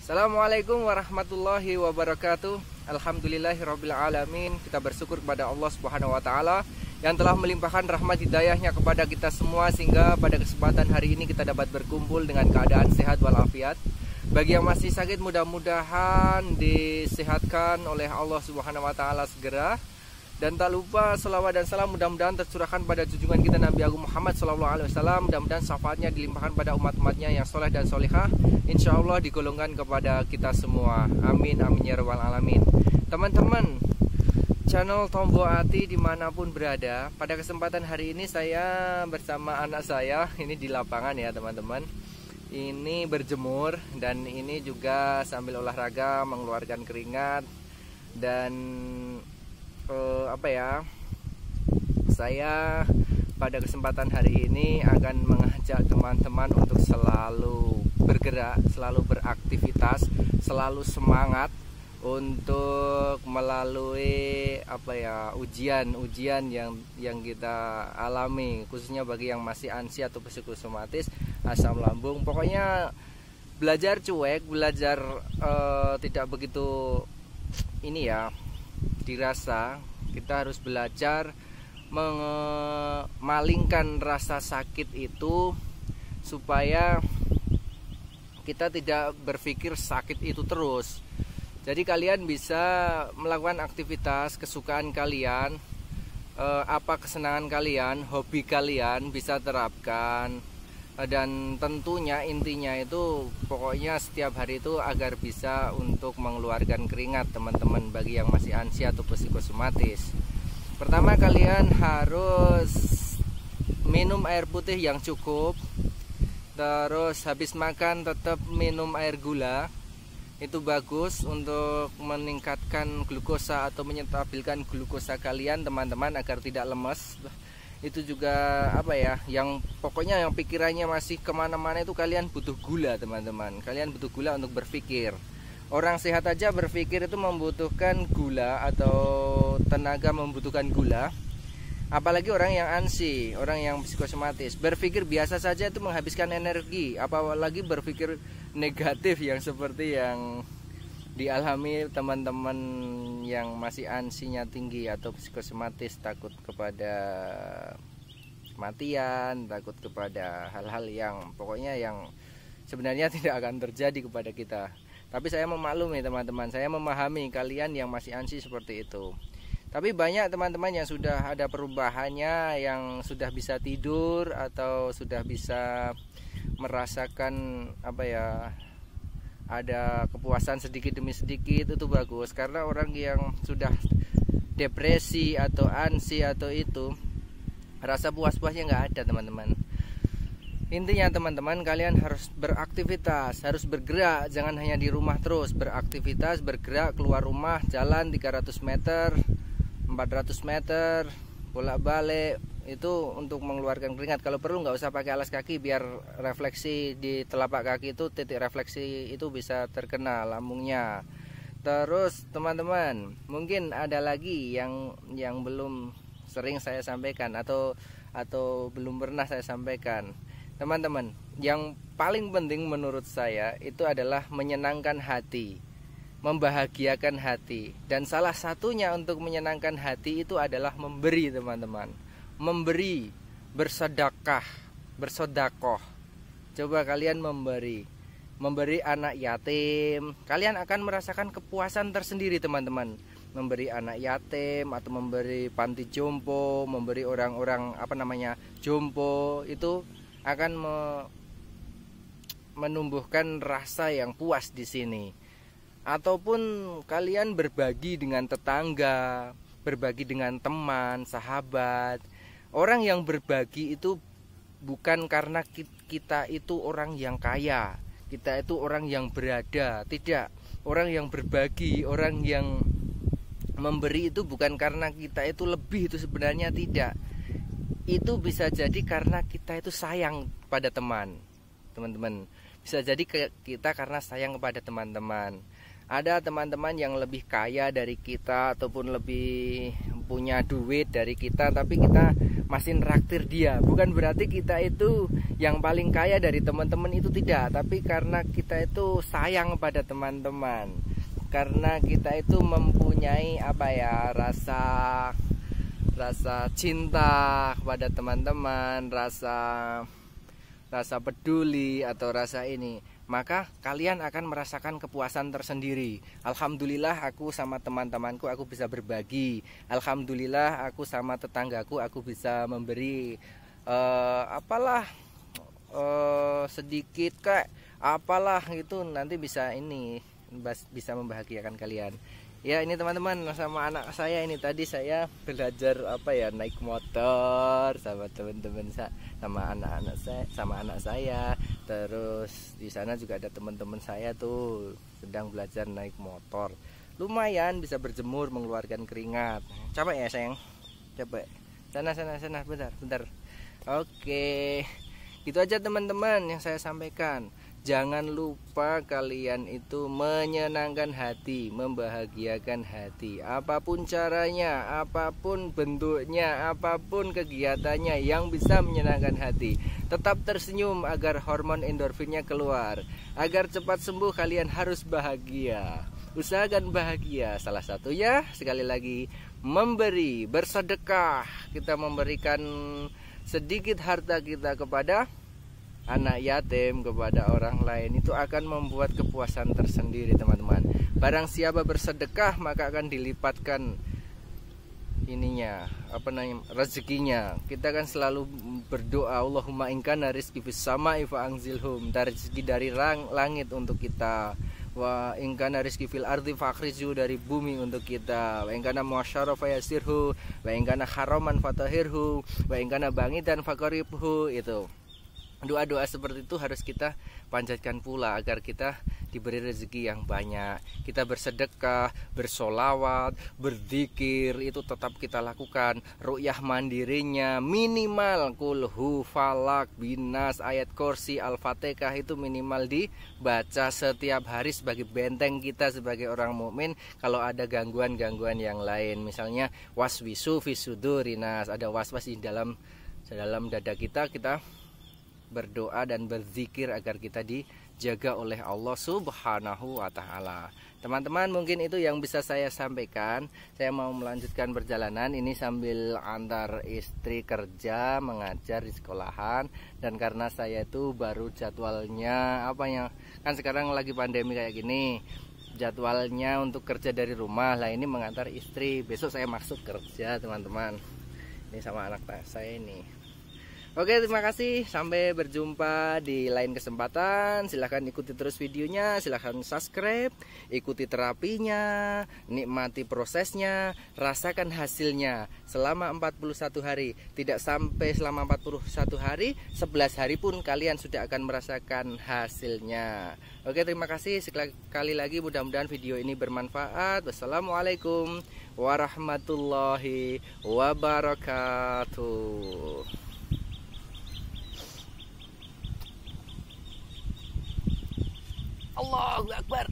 Assalamualaikum warahmatullahi wabarakatuh. Alhamdulillahirabbil alamin. Kita bersyukur kepada Allah Subhanahu wa taala yang telah melimpahkan rahmat hidayahnya kepada kita semua, sehingga pada kesempatan hari ini kita dapat berkumpul dengan keadaan sehat walafiat. Bagi yang masih sakit, mudah-mudahan disehatkan oleh Allah Subhanahu wa taala segera. Dan tak lupa selawat dan salam mudah-mudahan tercurahkan pada junjungan kita Nabi Agung Muhammad SAW. Mudah-mudahan syafaatnya dilimpahkan pada umat-umatnya yang soleh dan solihah, insya Allah digolongkan kepada kita semua. Amin amin ya rabbal alamin. Teman-teman channel Tombo Ati dimanapun berada, pada kesempatan hari ini saya bersama anak saya ini di lapangan ya teman-teman. Ini berjemur dan ini juga sambil olahraga mengeluarkan keringat. Dan saya pada kesempatan hari ini akan mengajak teman-teman untuk selalu bergerak, selalu beraktivitas, selalu semangat untuk melalui ujian yang kita alami, khususnya bagi yang masih ansi atau psikosomatis, asam lambung. Pokoknya belajar cuek, belajar tidak begitu dirasa. Kita harus belajar memalingkan rasa sakit itu supaya kita tidak berpikir sakit itu terus. Jadi kalian bisa melakukan aktivitas kesukaan kalian, apa kesenangan kalian, hobi kalian bisa terapkan. Dan tentunya intinya itu pokoknya setiap hari itu agar bisa untuk mengeluarkan keringat teman-teman, bagi yang masih ansi atau psikosomatis. Pertama, kalian harus minum air putih yang cukup. Terus habis makan tetap minum air gula. Itu bagus untuk meningkatkan glukosa atau menstabilkan glukosa kalian teman-teman agar tidak lemes. Itu juga yang pokoknya yang pikirannya masih kemana-mana itu kalian butuh gula teman-teman. Kalian butuh gula untuk berpikir. Orang sehat aja berpikir itu membutuhkan gula, atau tenaga membutuhkan gula. Apalagi orang yang ansi, orang yang psikosomatis, berpikir biasa saja itu menghabiskan energi. Apalagi berpikir negatif yang seperti yang dialami teman-teman yang masih ansinya tinggi atau psikosomatis, takut kepada kematian, takut kepada hal-hal yang pokoknya yang sebenarnya tidak akan terjadi kepada kita. Tapi saya memaklumi teman-teman, saya memahami kalian yang masih ansi seperti itu. Tapi banyak teman-teman yang sudah ada perubahannya, yang sudah bisa tidur atau sudah bisa merasakan ada kepuasan sedikit demi sedikit. Itu bagus, karena orang yang sudah depresi atau ansi atau itu rasa puas-puasnya nggak ada teman-teman. Intinya teman-teman, kalian harus beraktivitas, harus bergerak, jangan hanya di rumah terus. Beraktivitas, bergerak, keluar rumah, jalan 300 meter 400 meter bolak-balik, itu untuk mengeluarkan keringat. Kalau perlu nggak usah pakai alas kaki, biar refleksi di telapak kaki itu, titik refleksi itu bisa terkena lambungnya. Terus teman-teman, mungkin ada lagi yang belum sering saya sampaikan atau belum pernah saya sampaikan. Teman-teman, yang paling penting menurut saya itu adalah menyenangkan hati, membahagiakan hati. Dan salah satunya untuk menyenangkan hati itu adalah memberi teman-teman. Memberi, bersedekah. Coba kalian memberi anak yatim, kalian akan merasakan kepuasan tersendiri teman-teman. Memberi anak yatim atau memberi panti jompo, memberi orang-orang jompo, itu akan menumbuhkan rasa yang puas di sini. Ataupun kalian berbagi dengan tetangga, berbagi dengan teman, sahabat. Orang yang berbagi itu bukan karena kita itu orang yang kaya, kita itu orang yang berada. Tidak. Orang yang berbagi, orang yang memberi itu bukan karena kita itu lebih, itu sebenarnya tidak. Itu bisa jadi karena kita itu sayang pada teman-teman. Bisa jadi kita karena sayang kepada teman-teman. Ada teman-teman yang lebih kaya dari kita ataupun lebih punya duit dari kita, tapi kita masih neraktir dia. Bukan berarti kita itu yang paling kaya dari teman-teman, itu tidak, tapi karena kita itu sayang pada teman-teman, karena kita itu mempunyai rasa cinta kepada teman-teman, rasa peduli atau rasa ini, maka kalian akan merasakan kepuasan tersendiri. Alhamdulillah aku sama teman-temanku aku bisa berbagi. Alhamdulillah aku sama tetanggaku aku bisa memberi sedikit kayak apalah itu, nanti bisa membahagiakan kalian. Ya ini teman-teman, sama anak saya ini tadi saya belajar naik motor sama teman-teman sama anak saya. Terus di sana juga ada teman-teman saya tuh sedang belajar naik motor. Lumayan bisa berjemur mengeluarkan keringat. Capek ya sayang? Capek. Sana bentar. Oke. Gitu aja teman-teman yang saya sampaikan. Jangan lupa kalian itu menyenangkan hati, membahagiakan hati. Apapun caranya, apapun bentuknya, apapun kegiatannya yang bisa menyenangkan hati. Tetap tersenyum agar hormon endorfinnya keluar. Agar cepat sembuh kalian harus bahagia. Usahakan bahagia. Salah satunya sekali lagi memberi, bersedekah. Kita memberikan sedikit harta kita kepada anak yatim, kepada orang lain, itu akan membuat kepuasan tersendiri teman-teman. Barang siapa bersedekah maka akan dilipatkan rezekinya. Kita kan selalu berdoa, Allahumma in kana rizqi fis sama'i fa anzilhum, rezeki dari langit untuk kita. Wa in kana rizqi fil ardi fakhriju, dari bumi untuk kita. Wa in kana muasyara fayasirhu, wa in kana haraman fatahirhu, wa in kana bangidan faqaribhu. Itu doa-doa seperti itu harus kita panjatkan pula agar kita diberi rezeki yang banyak. Kita bersedekah, bersolawat, berzikir, itu tetap kita lakukan. Ru'yah mandirinya minimal kulhu, falak, binas, ayat kursi, al-fatihah itu minimal dibaca setiap hari sebagai benteng kita sebagai orang mukmin. Kalau ada gangguan-gangguan yang lain, misalnya waswisu fisudurinas, ada was-was di dalam dada kita berdoa dan berzikir agar kita dijaga oleh Allah Subhanahu wa Ta'ala. Teman-teman, mungkin itu yang bisa saya sampaikan. Saya mau melanjutkan perjalanan ini sambil antar istri kerja, mengajar di sekolahan. Dan karena saya itu baru jadwalnya kan sekarang lagi pandemi kayak gini, jadwalnya untuk kerja dari rumah lah, ini mengantar istri. Besok saya masuk kerja teman-teman, ini sama anak saya ini. Oke, terima kasih. Sampai berjumpa di lain kesempatan. Silahkan ikuti terus videonya. Silahkan subscribe. Ikuti terapinya. Nikmati prosesnya. Rasakan hasilnya selama 41 hari. Tidak sampai selama 41 hari, 11 hari pun kalian sudah akan merasakan hasilnya. Oke, terima kasih sekali lagi. Mudah-mudahan video ini bermanfaat. Wassalamualaikum warahmatullahi wabarakatuh. Allahu Akbar.